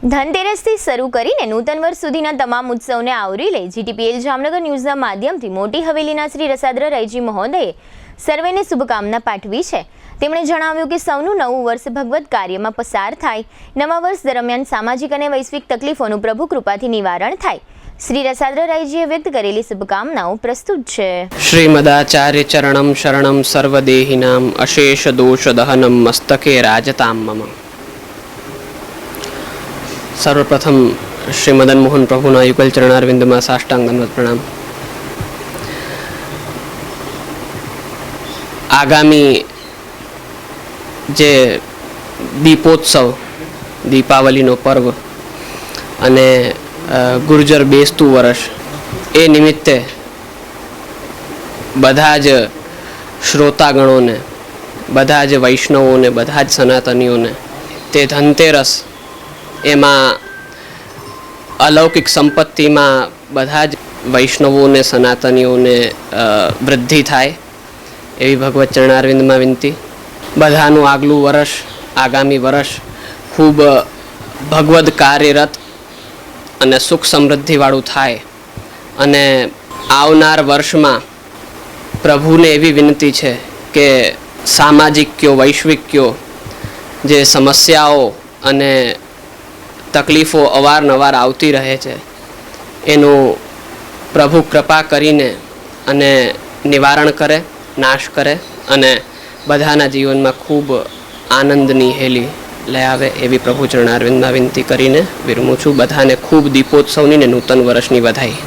ધનતેરસથી શરૂ કરીને નૂતન વર્ષ સુધીના તમામ ઉત્સવને આવરી લઈ જીટીપીએલ જામનગર ન્યૂઝના માધ્યમથી મોટી હવેલીના શ્રી રસાદ્રરાયજી મહોદયે સર્વેને શુભકામના પાઠવી છે। તેમણે જણાવ્યું કે સૌનું નવું વર્ષ ભગવત કાર્યમાં પસાર થાય, નવા વર્ષ દરમિયાન સામાજિક અને વૈશ્વિક તકલીફોનું પ્રભુ કૃપાથી નિવારણ થાય। શ્રી રસાદ્રરાયજીએ વ્યક્ત કરેલી શુભકામનાઓ પ્રસ્તુત છે। શ્રીમદાચાર્ય ચરણમ શરણમ સર્વદેહિનામ અશેષ દોષ દહનમ મસ્તકે રાજતામ મમ। સર્વપ્રથમ શ્રી મદન મોહન પ્રભુના યુગલ ચરણારવિંદમાં સાષ્ટાંગ દંડવત પ્રણામ। આગામી જે દીપોત્સવ, દીપાવલીનો પર્વ અને ગુર્જર બેસતું વર્ષ, એ નિમિત્તે બધા જ શ્રોતાગણોને, બધા જ વૈષ્ણવોને, બધા જ સનાતનીઓને તે ધનતેરસ, એમાં અલૌકિક સંપત્તિમાં બધા જ વૈષ્ણવોને, સનાતનીઓને વૃદ્ધિ થાય એવી ભગવત ચરણારવિંદમાં વિનંતી। બધાનું આગલું વર્ષ, આગામી વર્ષ ખૂબ ભગવદ કાર્યરત અને સુખ સમૃદ્ધિવાળું થાય અને આવનાર વર્ષમાં પ્રભુને એવી વિનંતી છે કે સામાજિક કયો, વૈશ્વિક કયો જે સમસ્યાઓ અને તકલીફો અવારનવાર આવતી રહે છે, એનું પ્રભુ કૃપા કરીને અને નિવારણ કરે, નાશ કરે અને બધાના જીવનમાં ખૂબ આનંદની હેલી લઈ આવે એવી પ્રભુ ચરણારવિંદમાં વિનંતી કરીને વિરમું છું। બધાને ખૂબ દીપોત્સવની ને નૂતન વર્ષની વધાઈ।